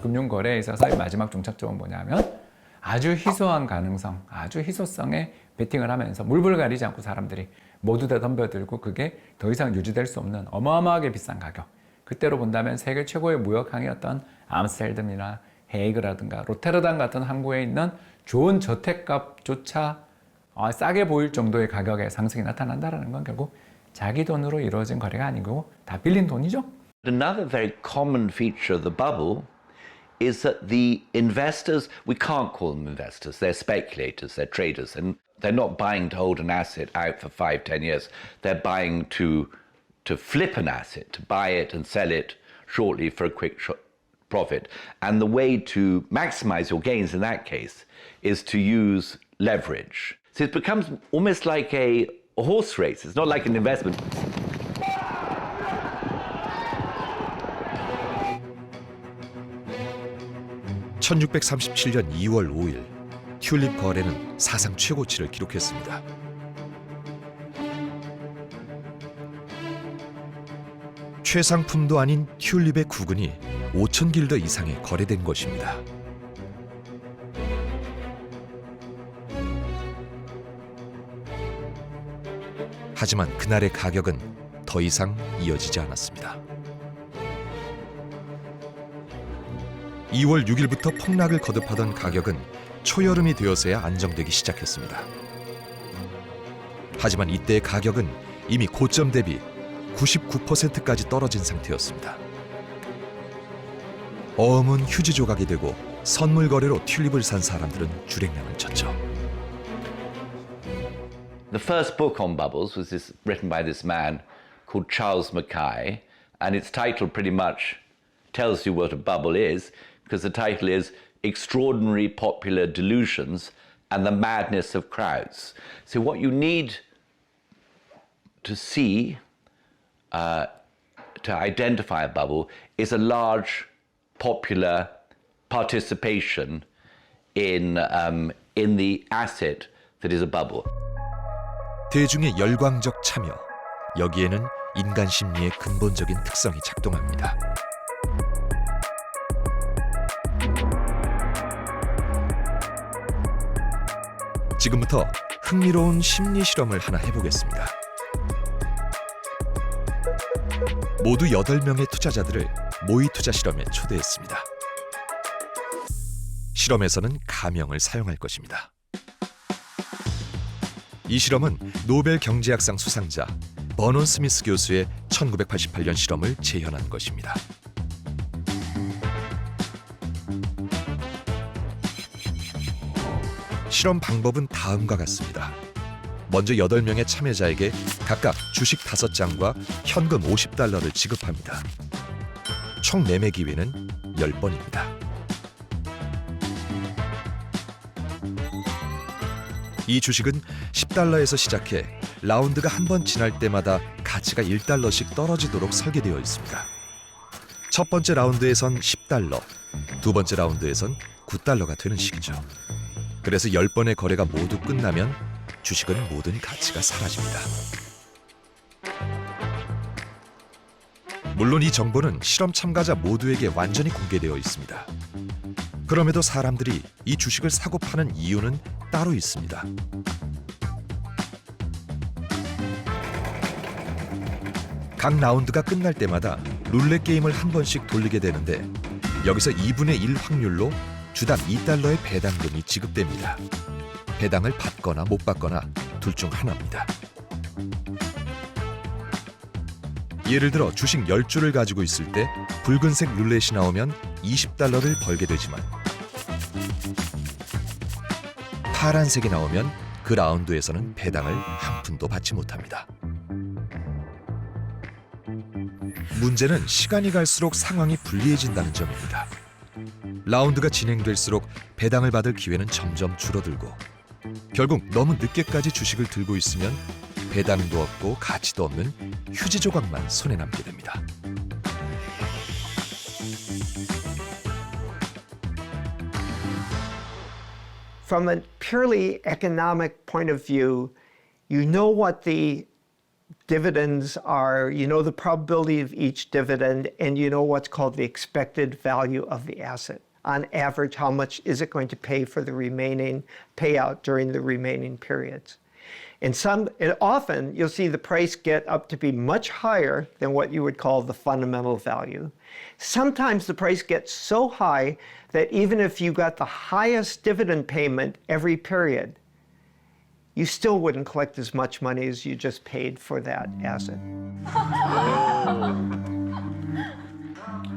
금융거래에 있어서의 마지막 종착점은 뭐냐면 아주 희소한 가능성, 아주 희소성에 베팅을 하면서 물불 가리지 않고 사람들이 모두 다 덤벼들고 그게 더 이상 유지될 수 없는 어마어마하게 비싼 가격. 그때로 본다면 세계 최고의 무역항이었던 암스테르담이나 헤이그라든가 로테르담 같은 항구에 있는 좋은 저택값조차 싸게 보일 정도의 가격의 상승이 나타난다는 건 결국 자기 돈으로 이루어진 거래가 아니고 다 빌린 돈이죠. Another very common feature of the bubble is that the investors, we can't call them investors, they're speculators, they're traders, and they're not buying to hold an asset out for 5-10 years. They're buying to flip an asset, to buy it and sell it shortly for a quick profit. And the way to maximize your gains in that case is to use leverage. So it becomes almost like a horse race. It's not like an investment. (1637년 2월 5일) 튤립 거래는 사상 최고치를 기록했습니다. 최상품도 아닌 튤립의 구근이 5,000길더 이상에 거래된 것입니다. 하지만 그날의 가격은 더 이상 이어지지 않았습니다. 2월 6일부터 폭락을 거듭하던 가격은 초여름이 되어서야 안정되기 시작했습니다. 하지만 이때의 가격은 이미 고점 대비 99%까지 떨어진 상태였습니다. 어음은 휴지 조각이 되고 선물 거래로 튤립을 산 사람들은 줄행랑을 쳤죠. The first book on bubbles was written by this man called Charles Mackay, and its title pretty much tells you what a bubble is, because the title is Extraordinary Popular Delusions and the Madness of Crowds. So what you need to see, to identify a bubble, is a large popular participation in the asset that is a bubble. 대중의 열광적 참여, 여기에는 인간 심리의 근본적인 특성이 작동합니다. 지금부터 흥미로운 심리 실험을 하나 해보겠습니다. 모두 8명의 투자자들을 모의 투자 실험에 초대했습니다. 실험에서는 가명을 사용할 것입니다. 이 실험은 노벨 경제학상 수상자 버논 스미스 교수의 1988년 실험을 재현한 것입니다. 실험 방법은 다음과 같습니다. 먼저 8명의 참여자에게 각각 주식 5장과 현금 $50를 지급합니다. 총 매매 기회는 10번입니다. 이 주식은 $10에서 시작해 라운드가 한 번 지날 때마다 가치가 $1씩 떨어지도록 설계되어 있습니다. 첫 번째 라운드에선 $10, 두 번째 라운드에선 $9가 되는 식이죠. 그래서 10번의 거래가 모두 끝나면 주식은 모든 가치가 사라집니다. 물론 이 정보는 실험 참가자 모두에게 완전히 공개되어 있습니다. 그럼에도 사람들이 이 주식을 사고 파는 이유는 따로 있습니다. 각 라운드가 끝날 때마다 룰렛 게임을 한 번씩 돌리게 되는데 여기서 2분의 1 확률로 주당 $2의 배당금이 지급됩니다. 배당을 받거나 못 받거나 둘 중 하나입니다. 예를 들어 주식 10주를 가지고 있을 때 붉은색 룰렛이 나오면 $20를 벌게 되지만 파란색이 나오면 그 라운드에서는 배당을 한 푼도 받지 못합니다. 문제는 시간이 갈수록 상황이 불리해진다는 점입니다. 라운드가 진행될수록 배당을 받을 기회는 점점 줄어들고 결국 너무 늦게까지 주식을 들고 있으면 배당도 없고 가치도 없는 휴지 조각만 손에 남게 됩니다. From a purely economic point of view, you know what the dividends are, you know the probability of each dividend, and you know what's called the expected value of the asset. On average, how much is it going to pay for the remaining payout during the remaining periods? And often you'll see the price get up to be much higher than what you would call the fundamental value. Sometimes the price gets so high that even if you got the highest dividend payment every period, you still wouldn't collect as much money as you just paid for that asset.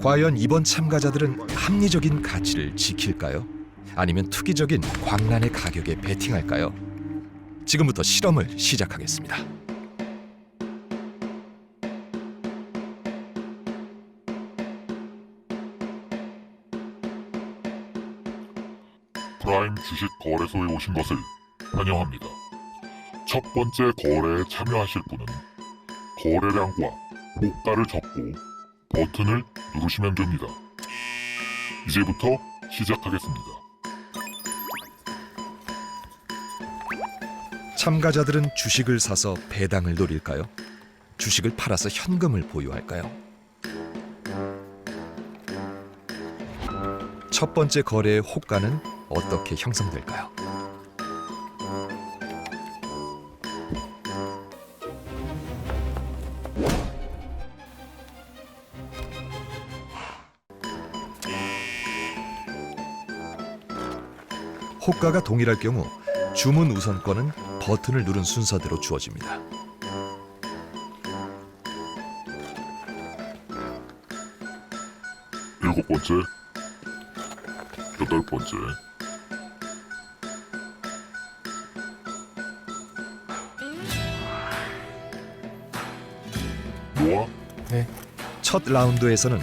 과연 이번 참가자들은 합리적인 가치를 지킬까요? 아니면 투기적인 광란의 가격에 베팅할까요? 지금부터 실험을 시작하겠습니다. 프라임 주식 거래소에 오신 것을 환영합니다. 첫 번째 거래에 참여하실 분은 거래량과 호가를 적고 버튼을 누르시면 됩니다. 이제부터 시작하겠습니다. 참가자들은 주식을 사서 배당을 노릴까요? 주식을 팔아서 현금을 보유할까요? 첫 번째 거래의 호가는 어떻게 형성될까요? 호가가 동일할 경우 주문 우선권은 버튼을 누른 순서대로 주어집니다. 일곱 번째, 여덟 번째, 노아, 첫 라운드에서는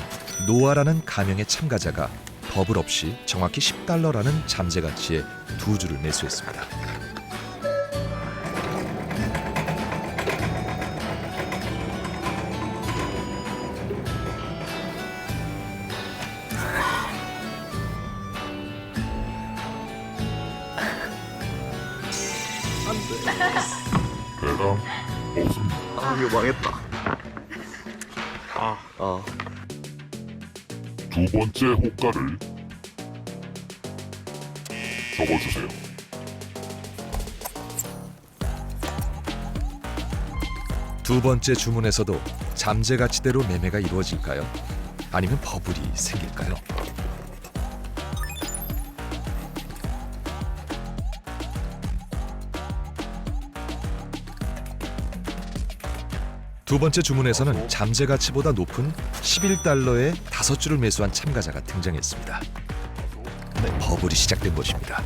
노아라는 가명의 참가자가 버블 없이 정확히 10달러라는 잠재 가치의 두 주를 매수했습니다. 배당 없습니다. 이거 망했다. 두 번째 호가를 적어주세요. 두 번째 주문에서도 잠재 가치대로 매매가 이루어질까요? 아니면 버블이 생길까요? 두 번째 주문에서는 잠재 가치보다 높은 11달러에 5주를 매수한 참가자가 등장했습니다. 버블이 시작된 것입니다.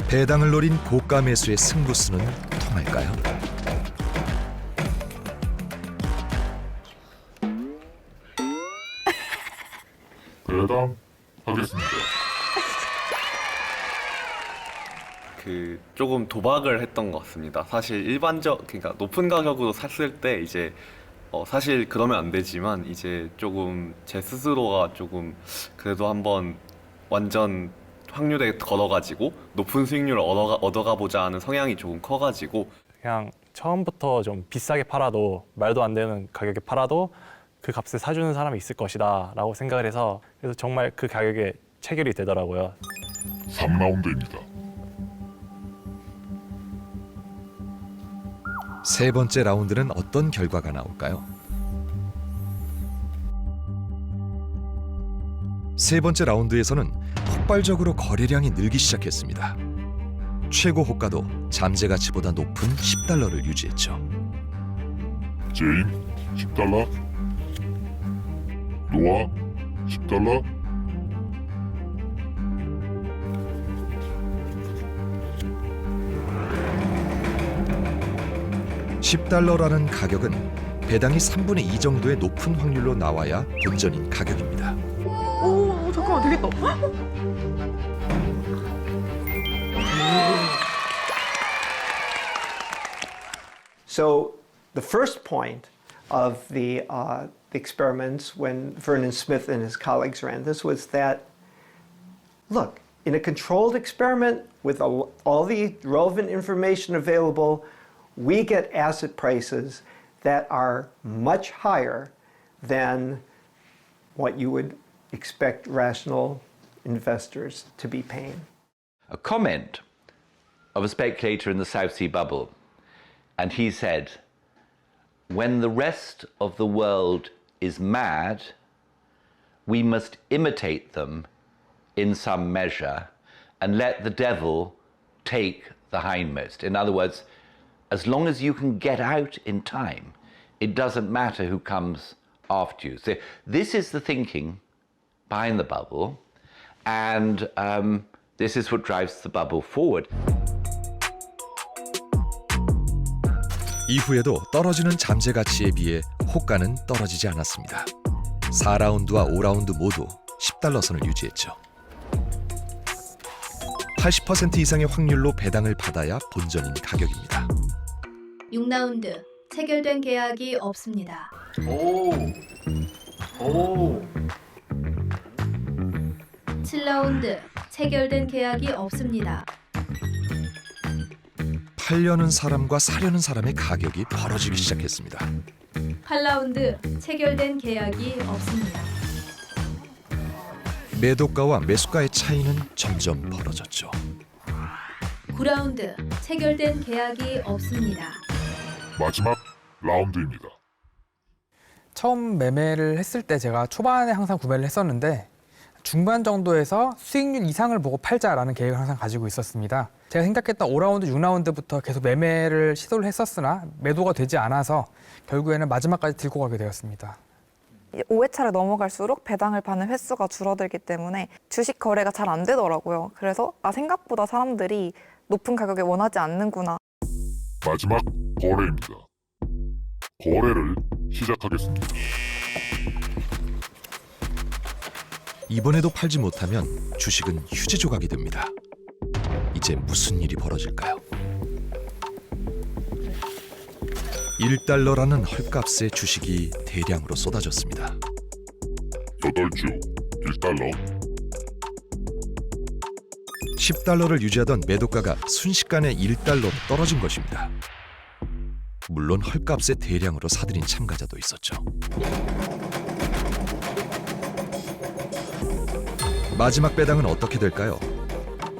배당을 노린 고가 매수의 승부수는 통할까요? 배당하겠습니다. 조금 도박을 했던 것 같습니다. 사실 그러니까 높은 가격으로 샀을 때 이제 사실 그러면 안 되지만 이제 조금 제 스스로가 조금 그래도 한번 완전 확률에 걸어가지고 높은 수익률을 얻어가 보자 하는 성향이 조금 커가지고 그냥 처음부터 좀 비싸게 팔아도 말도 안 되는 가격에 팔아도 그 값에 사주는 사람이 있을 것이다 라고 생각을 해서 그래서 정말 그 가격에 체결이 되더라고요. 3라운드입니다. 세 번째 라운드는 어떤 결과가 나올까요? 세 번째 라운드에서는 폭발적으로 거래량이 늘기 시작했습니다. 최고 호가도 잠재 가치보다 높은 10달러를 유지했죠. 제임 10달러, 노아 10달러, $10라는 가격은 배당이 3분의 2 정도의 높은 확률로 나와야 본전인 가격입니다. 오, 잠깐만 되겠다. So the first point of the experiments when Vernon Smith and his colleagues ran this was that, look, in a controlled experiment with all the relevant information available, we get asset prices that are much higher than what you would expect rational investors to be paying. A comment of a speculator in the South Sea bubble, and he said, when the rest of the world is mad, we must imitate them in some measure and let the devil take the hindmost. In other words, as long as you can get out in time, it doesn't matter who comes after you. So this is the thinking behind the bubble, and this is what drives the bubble forward. 이후에도 떨어지는 잠재 가치에 비해 호가는 떨어지지 않았습니다. 4라운드와 5라운드 모두 10달러 선을 유지했죠. 80% 이상의 확률로 배당을 받아야 본전인 가격입니다. 6라운드 체결된 계약이 없습니다. 7라운드 체결된 계약이 없습니다. 팔려는 사람과 사려는 사람의 가격이 벌어지기 시작했습니다. 8라운드 체결된 계약이 없습니다. 매도가와 매수가의 차이는 점점 벌어졌죠. 9라운드 체결된 계약이 없습니다. 마지막 라운드입니다. 처음 매매를 했을 때 제가 초반에 항상 구매를 했었는데 중반 정도에서 수익률 이상을 보고 팔자라는 계획을 항상 가지고 있었습니다. 제가 생각했던 5라운드, 6라운드부터 계속 매매를 시도를 했었으나 매도가 되지 않아서 결국에는 마지막까지 들고 가게 되었습니다. 5회차를 넘어갈수록 배당을 받는 횟수가 줄어들기 때문에 주식 거래가 잘 안 되더라고요. 그래서 생각보다 사람들이 높은 가격에 원하지 않는구나. 마지막 거래입니다. 거래를 시작하겠습니다. 이번에도 팔지 못하면 주식은 휴지 조각이 됩니다. 이제 무슨 일이 벌어질까요? 1달러라는 헐값의 주식이 대량으로 쏟아졌습니다. 8주 1달러. 10달러를 유지하던 매도가가 순식간에 1달러로 떨어진 것입니다. 물론 헐값에 대량으로 사들인 참가자도 있었죠. 마지막 배당은 어떻게 될까요?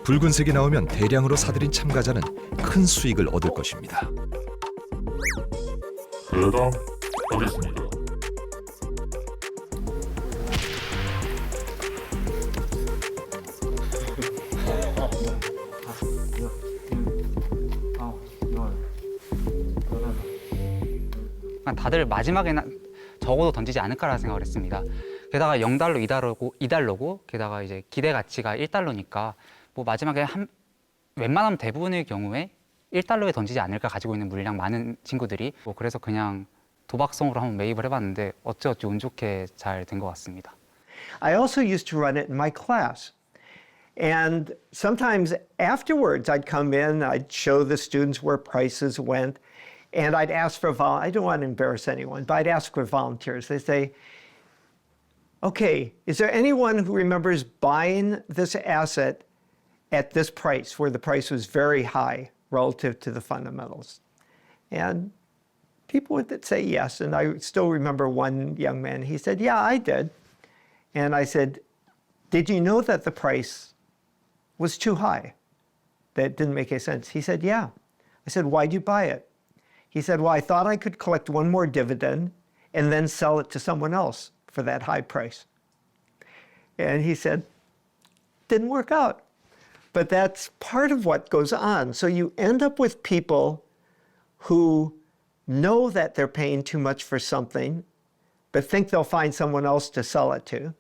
붉은색이 나오면 대량으로 사들인 참가자는 큰 수익을 얻을 것입니다. 배당하겠습니다. 다들 마지막에는 적어도 던지지 않을까라는 생각을 했습니다. 게다가 0달러, 2달러고 게다가 이제 기대 가치가 1달러니까 뭐 마지막에 웬만하면 대부분의 경우에 1달러에 던지지 않을까 가지고 있는 물량 많은 친구들이 그래서 그냥 도박성으로 한번 매입을 해봤는데 어찌어찌 운 좋게 잘 된 것 같습니다. I also used to run it in my class. And sometimes afterwards I'd come in, I'd show the students where prices went, and I'd ask for I don't want to embarrass anyone, but I'd ask for volunteers. They'd say, okay, is there anyone who remembers buying this asset at this price, where the price was very high relative to the fundamentals? And people would say yes, and I still remember one young man, he said, yeah, I did. And I said, did you know that the price was too high? That didn't make any sense. He said, yeah. I said, why'd you buy it? He said, well, I thought I could collect one more dividend and then sell it to someone else for that high price. And he said, didn't work out. But that's part of what goes on. So you end up with people who know that they're paying too much for something, but think they'll find someone else to sell it to.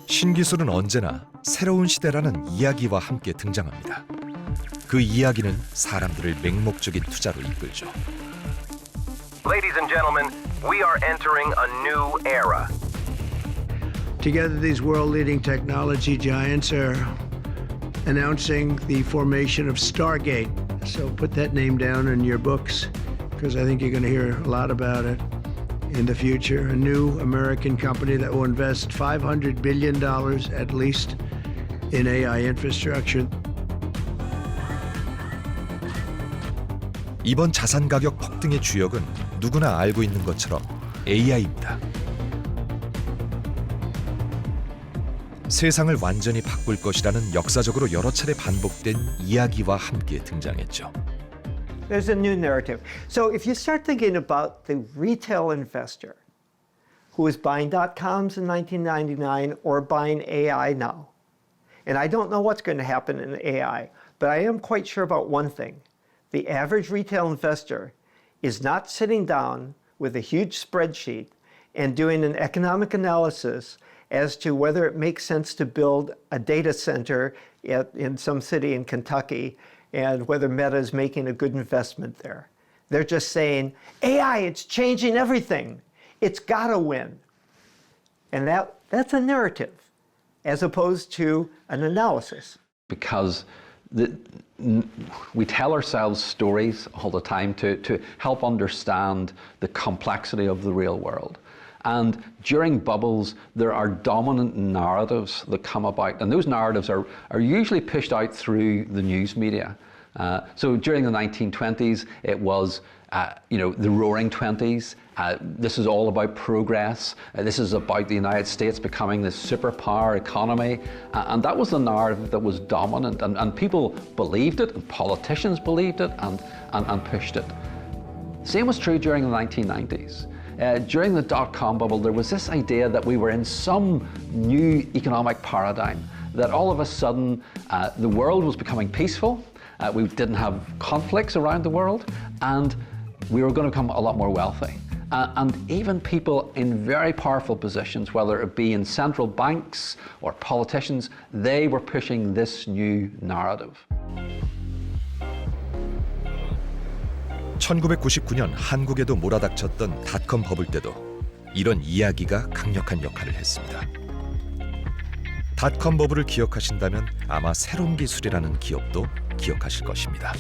신기술은 언제나 새로운 시대라는 이야기와 함께 등장합니다. 그 이야기는 사람들을 맹목적인 투자로 이끌죠. Ladies and gentlemen, we are entering a new era. Together, these world-leading technology giants are announcing the formation of Stargate. So put that name down in your books, because I think you're going to hear a lot about it. in the future, a new American company that will invest $500 billion at least in AI infrastructure. 이번 자산 가격 폭등의 주역은 누구나 알고 있는 것처럼 AI입니다. 세상을 완전히 바꿀 것이라는 역사적으로 여러 차례 반복된 이야기와 함께 등장했죠. There's a new narrative. So if you start thinking about the retail investor who was buying .coms in 1999 or buying AI now, and I don't know what's going to happen in AI, but I am quite sure about one thing. The average retail investor is not sitting down with a huge spreadsheet and doing an economic analysis as to whether it makes sense to build a data center in some city in Kentucky and whether Meta is making a good investment there. They're just saying, AI, it's changing everything. It's got to win. And that's a narrative as opposed to an analysis. Because we tell ourselves stories all the time to help understand the complexity of the real world. And during bubbles, there are dominant narratives that come about, and those narratives are usually pushed out through the news media. So during the 1920s, it was the Roaring Twenties. This is all about progress. This is about the United States becoming this superpower economy. And that was the narrative that was dominant. And people believed it, and politicians believed it, and pushed it. Same was true during the 1990s. During the dot-com bubble, there was this idea that we were in some new economic paradigm, that all of a sudden the world was becoming peaceful, we didn't have conflicts around the world, and we were going to become a lot more wealthy. And even people in very powerful positions, whether it be in central banks or politicians, they were pushing this new narrative. 1999년 한국에도 몰아닥쳤던 닷컴 버블 때도 이런 이야기가 강력한 역할을 했습니다. 닷컴 버블을 기억하신다면 아마 새로운 기술이라는 기업도 기억하실 것입니다.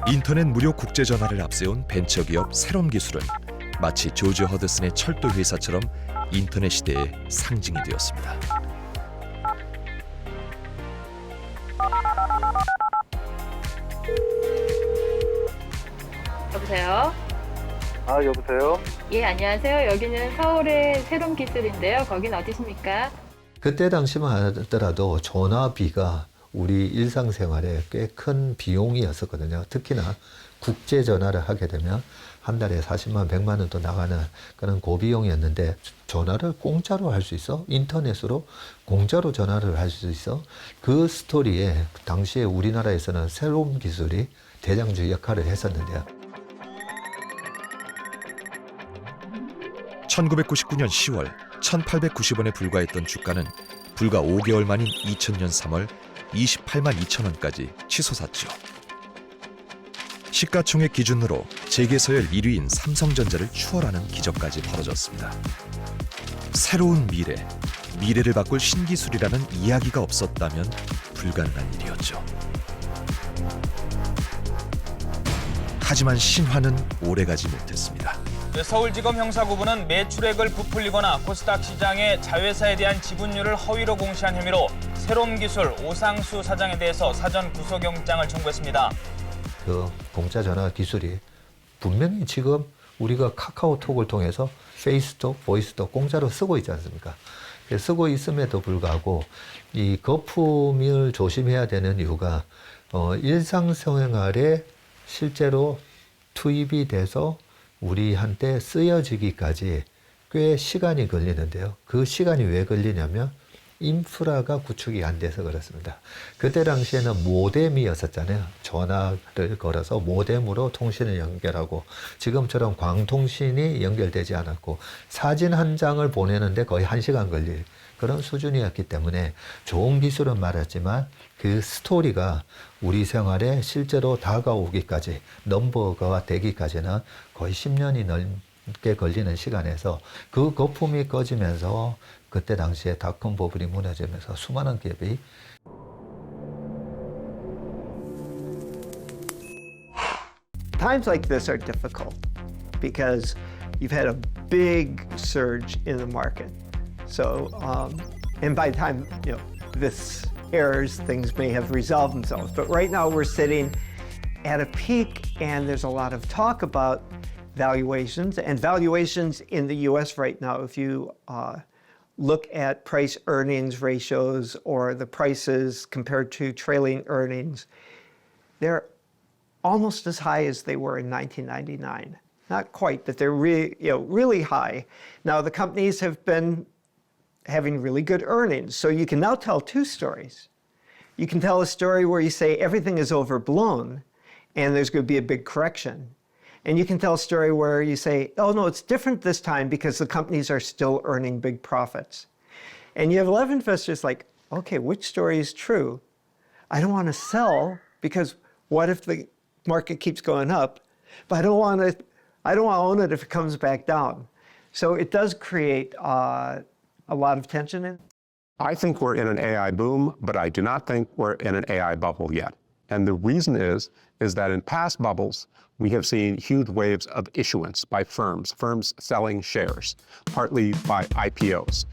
인터넷 무료 국제 전화를 앞세운 벤처기업 새롬 기술은 마치 조지 허드슨의 철도 회사처럼 인터넷 시대의 상징이 되었습니다. 여보세요? 여보세요? 예, 안녕하세요. 여기는 서울의 새롬 기술인데요. 거긴 어디십니까? 그때 당시만 하더라도 전화비가 우리 일상생활에 꽤 큰 비용이었었거든요. 특히나 국제 전화를 하게 되면 한 달에 40만, 100만 원도 나가는 그런 고비용이었는데 전화를 공짜로 할 수 있어? 인터넷으로 공짜로 전화를 할 수 있어? 그 스토리에 당시에 우리나라에서는 새롬 기술이 대장주 역할을 했었는데요. 1999년 10월 1,890원에 불과했던 주가는 불과 5개월 만인 2000년 3월 28만 2천 원까지 치솟았죠. 시가총액 기준으로 재계서열 1위인 삼성전자를 추월하는 기적까지 벌어졌습니다. 새로운 미래를 바꿀 신기술이라는 이야기가 없었다면 불가능한 일이었죠. 하지만 신화는 오래가지 못했습니다. 서울지검 형사구부는 매출액을 부풀리거나 코스닥 시장에 자회사에 대한 지분율을 허위로 공시한 혐의로 새롬기술 오상수 사장에 대해서 사전 구속영장을 청구했습니다. 그 공짜 전화 기술이 분명히 지금 우리가 카카오톡을 통해서 페이스톡, 보이스톡 공짜로 쓰고 있지 않습니까? 쓰고 있음에도 불구하고 이 거품을 조심해야 되는 이유가 일상생활에 실제로 투입이 돼서 우리한테 쓰여지기까지 꽤 시간이 걸리는데요. 그 시간이 왜 걸리냐면 인프라가 구축이 안 돼서 그렇습니다. 그때 당시에는 모뎀이었었잖아요. 전화를 걸어서 모뎀으로 통신을 연결하고 지금처럼 광통신이 연결되지 않았고 사진 한 장을 보내는데 거의 1시간 걸릴 그런 수준이었기 때문에 좋은 기술은 말했지만 그 스토리가 우리 생활에 실제로 다가오기까지 넘버가 되기까지는 거의 10년이 넘게 걸리는 시간에서 그 거품이 꺼지면서 그때 당시에 닷컴 버블이 무너지면서 수많은 기업이 times like this are difficult because you've had a big surge in the market. So, and by the time this airs, things may have resolved themselves. But right now we're sitting at a peak, and there's a lot of talk about valuations. And valuations in the U.S. right now, if you look at price earnings ratios or the prices compared to trailing earnings, they're almost as high as they were in 1999. Not quite, but they're really high. Now the companies have been having really good earnings, so you can now tell two stories. You can tell a story where you say everything is overblown and there's going to be a big correction. And you can tell a story where you say, oh no, it's different this time because the companies are still earning big profits. And you have a lot of investors like, okay, which story is true? I don't want to sell because what if the market keeps going up? But I don't want to own it if it comes back down. So it does create a lot of tension. I think we're in an AI boom, but I do not think we're in an AI bubble yet. And the reason is that in past bubbles, we have seen huge waves of issuance by firms selling shares, partly by IPOs.